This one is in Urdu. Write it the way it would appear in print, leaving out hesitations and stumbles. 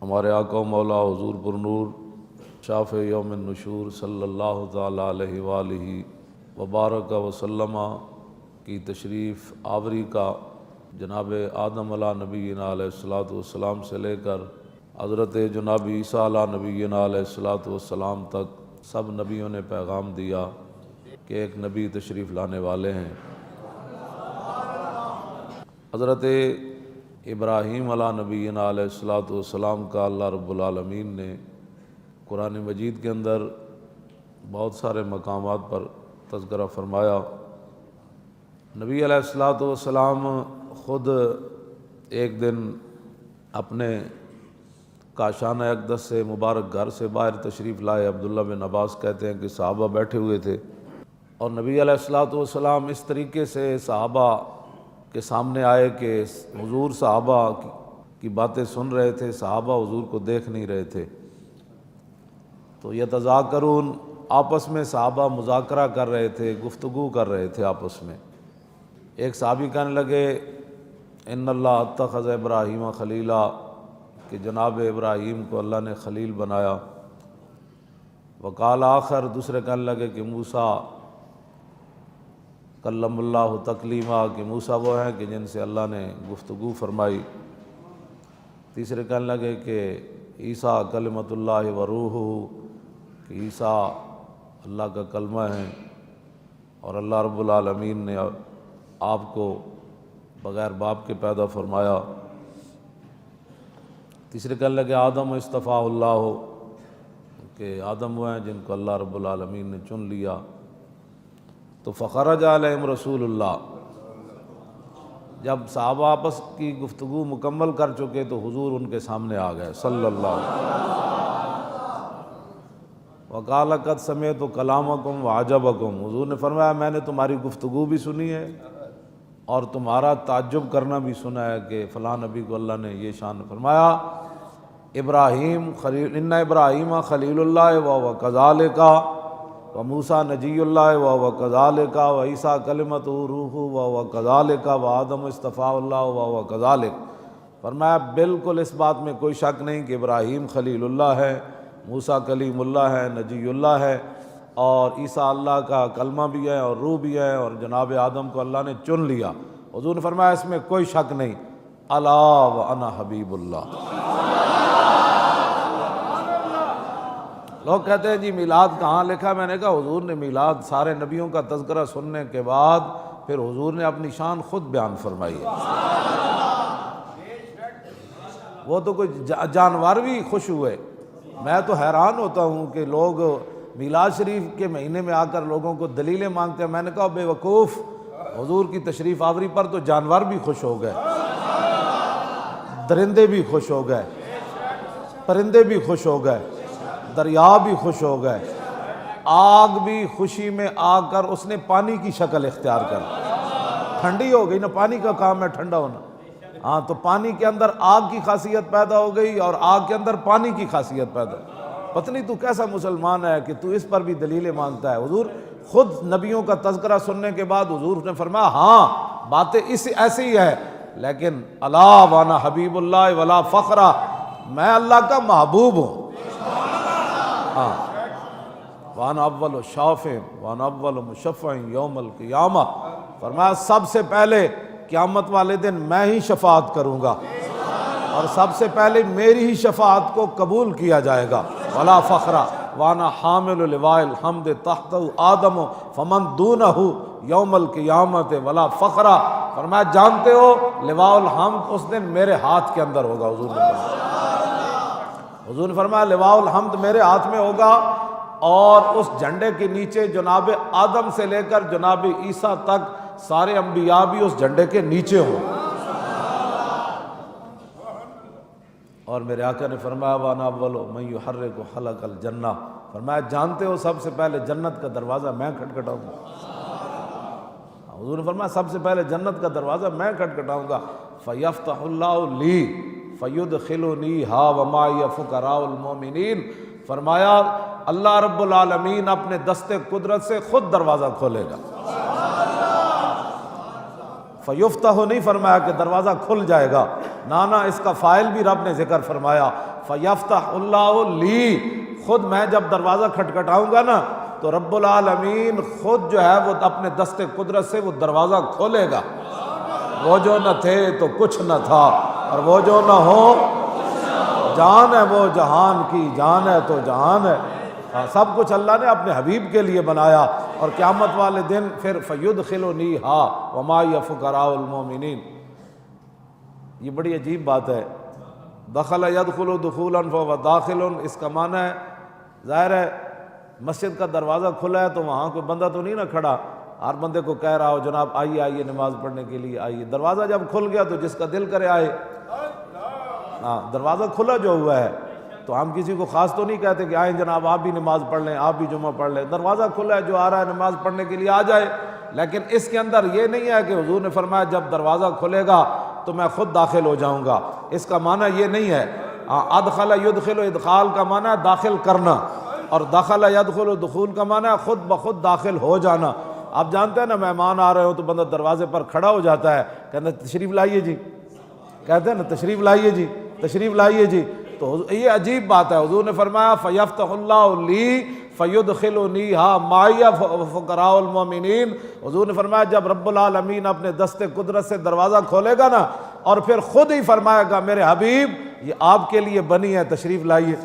ہمارے آقا و مولا حضور پر نور شافع یوم النشور صلی اللہ تعالیٰ علیہ وآلہ وبارک وسلم کی تشریف آوری کا جناب آدم علیہ نبینا علیہ الصلوۃ والسلام سے لے کر حضرت جناب عیسیٰ علیہ نبینا علیہ الصلوۃ والسلام تک سب نبیوں نے پیغام دیا کہ ایک نبی تشریف لانے والے ہیں۔ حضرت ابراہیم علیہ نبینا علیہ الصلوۃ والسلام کا اللہ رب العالمین نے قرآن مجید کے اندر بہت سارے مقامات پر تذکرہ فرمایا۔ نبی علیہ الصلوۃ والسلام خود ایک دن اپنے کاشانہ اقدس سے مبارک گھر سے باہر تشریف لائے۔ عبداللہ بن عباس کہتے ہیں کہ صحابہ بیٹھے ہوئے تھے اور نبی علیہ الصلوۃ والسلام اس طریقے سے صحابہ کے سامنے آئے کہ حضور صحابہ کی باتیں سن رہے تھے، صحابہ حضور کو دیکھ نہیں رہے تھے۔ تو یتذاکرون، آپس میں صحابہ مذاکرہ کر رہے تھے، گفتگو کر رہے تھے آپس میں۔ ایک صحابی کہنے لگے ان اللہ اتخذ ابراہیم خلیلا، کہ جناب ابراہیم کو اللہ نے خلیل بنایا۔ وقال آخر، دوسرے کہنے لگے کہ موسیٰ کلم اللہ تکلیما، کہ موسیٰ وہ ہیں کہ جن سے اللہ نے گفتگو فرمائی۔ تیسرے کہنے لگے کہ عیسیٰ کلمۃ اللہ و روحہ، کہ عیسیٰ اللہ کا کلمہ ہے اور اللہ رب العالمین نے آپ کو بغیر باپ کے پیدا فرمایا۔ تیسرے کہنے لگے آدم اصطفیٰ اللہ، کہ آدم وہ ہیں جن کو اللہ رب العالمین نے چن لیا۔ تو فخرج علیہم رسول اللہ، جب صحابہ آپس کی گفتگو مکمل کر چکے تو حضور ان کے سامنے آ گئے صلی اللہ علیہ وسلم۔ وقال قد سمعت کلامکم وعجبکم، حضور نے فرمایا میں نے تمہاری گفتگو بھی سنی ہے اور تمہارا تعجب کرنا بھی سنا ہے کہ فلاں نبی کو اللہ نے یہ شان فرمایا۔ ابراہیم خلیل، ان ابراہیم خلیل اللہ وهو كذلك وموسیٰ نجی اللہ وهو كذلك وعیسیٰ کلمۃ روح وهو كذلك وآدم اصطفیٰ اللہ وهو كذلك۔ فرمایا بالکل اس بات میں کوئی شک نہیں کہ ابراہیم خلیل اللہ ہے، موسیٰ کلیم اللہ ہے، نجی اللہ ہے، اور عیسیٰ اللہ کا کلمہ بھی ہے اور روح بھی ہے، اور جناب آدم کو اللہ نے چن لیا۔ حضور نے فرمایا اس میں کوئی شک نہیں، الا وانا حبیب اللہ۔ لوگ کہتے ہیں جی میلاد کہاں لکھا؟ میں نے کہا حضور نے میلاد سارے نبیوں کا تذکرہ سننے کے بعد پھر حضور نے اپنی شان خود بیان فرمائی ہے۔ وہ تو کوئی جانور بھی خوش ہوئے۔ میں تو حیران ہوتا ہوں کہ لوگ میلاد شریف کے مہینے میں آ کر لوگوں کو دلیلیں مانگتے ہیں۔ میں نے کہا بے وقوف، حضور کی تشریف آوری پر تو جانور بھی خوش ہو گئے، درندے بھی خوش ہو گئے، پرندے بھی خوش ہو گئے، دریا بھی خوش ہو گئے، آگ بھی خوشی میں آ کر اس نے پانی کی شکل اختیار کر، ٹھنڈی ہو گئی نا، پانی کا کام ہے ٹھنڈا ہونا۔ ہاں تو پانی کے اندر آگ کی خاصیت پیدا ہو گئی اور آگ کے اندر پانی کی خاصیت پیدا ہو۔ پتہ نہیں تو کیسا مسلمان ہے کہ تو اس پر بھی دلیلیں مانگتا ہے۔ حضور خود نبیوں کا تذکرہ سننے کے بعد حضور نے فرمایا ہاں باتیں ایسی ہی ہے، لیکن الا وانا حبیب اللہ ولا فخرا، میں اللہ کا محبوب ہوں۔ ہاں وانا اول شافع وانا اول مشفع یوم القیامہ، فرمایا سب سے پہلے قیامت والے دن میں ہی شفاعت کروں گا اور سب سے پہلے میری ہی شفاعت کو قبول کیا جائے گا۔ ولا فخرا وانا حامل لواء الحمد تحت آدم فمن دونہ یوم القیامت ولا فخرا، فرمایا جانتے ہو لواء الحمد اس دن میرے ہاتھ کے اندر ہوگا۔ حضور نے فرمایا لواء الحمد میرے ہاتھ میں ہوگا اور اس جھنڈے کے نیچے جناب آدم سے لے کر جناب عیسیٰ تک سارے انبیاء بھی اس جھنڈے کے نیچے ہوں۔ اور میرے آقا نے فرمایا وانا اول من یحرک حلق الجنہ، فرمایا جانتے ہو سب سے پہلے جنت کا دروازہ میں کھٹکھٹاؤں گا۔ حضور نے فرمایا سب سے پہلے جنت کا دروازہ میں کھٹکھٹاؤں گا۔ فیفتح اللہ لی فیدخلنی ہا ومعی فقراء المومنین، فرمایا اللہ رب العالمین اپنے دست قدرت سے خود دروازہ کھولے گا۔ فیفتح نہیں فرمایا کہ دروازہ کھل جائے گا، نانا اس کا فاعل بھی رب نے ذکر فرمایا، فیفتح اللہ لی، خود میں جب دروازہ کھٹکھٹاؤں گا نا تو رب العالمین خود جو ہے وہ اپنے دست قدرت سے وہ دروازہ کھولے گا۔ وہ جو نہ تھے تو کچھ نہ تھا، اور وہ جو نہ ہو جان ہے وہ جہان کی جان ہے تو جہان ہے۔ سب کچھ اللہ نے اپنے حبیب کے لیے بنایا، اور قیامت والے دن پھر فَيُدْخِلُنِيهَا وَمَا فُقَرَاءُ الْمُؤْمِنِينَ۔ یہ بڑی عجیب بات ہے، دخل يدخل دخولا فهو داخل، اس کا معنی ہے ظاہر ہے مسجد کا دروازہ کھلا ہے تو وہاں کوئی بندہ تو نہیں نہ کھڑا، ہر بندے کو کہہ رہا ہو جناب آئیے آئیے نماز پڑھنے کے لیے آئیے۔ دروازہ جب کھل گیا تو جس کا دل کرے آئے۔ ہاں دروازہ کھلا جو ہوا ہے تو ہم کسی کو خاص تو نہیں کہتے کہ آئیں جناب آپ بھی نماز پڑھ لیں، آپ بھی جمعہ پڑھ لیں۔ دروازہ کھلا ہے، جو آ رہا ہے نماز پڑھنے کے لیے آ جائے، لیکن اس کے اندر یہ نہیں ہے کہ حضور نے فرمایا جب دروازہ کھلے گا تو میں خود داخل ہو جاؤں گا، اس کا معنی یہ نہیں ہے۔ ادخل یدخل، ادخال کا معنی ہے داخل کرنا، اور دخل یدخل دخول کا معنی ہے خود بخود داخل ہو جانا۔ آپ جانتے ہیں نا مہمان آ رہے ہو تو بندہ دروازے پر کھڑا ہو جاتا ہے، کہتے ہیں تشریف لائیے جی، کہتے ہیں نا تشریف لائیے جی، تشریف لائیے جی۔ تو یہ عجیب بات ہے، حضور نے فرمایا فَيَفْتَحُ اللَّهُ لِي فَيُدْخِلُنِيهَا مَعِيَ فُقَرَاءُ الْمُؤْمِنِينَ۔ حضور نے فرمایا جب رب العالمین اپنے دست قدرت سے دروازہ کھولے گا نا، اور پھر خود ہی فرمائے گا میرے حبیب یہ آپ کے لیے بنی ہے، تشریف لائیے۔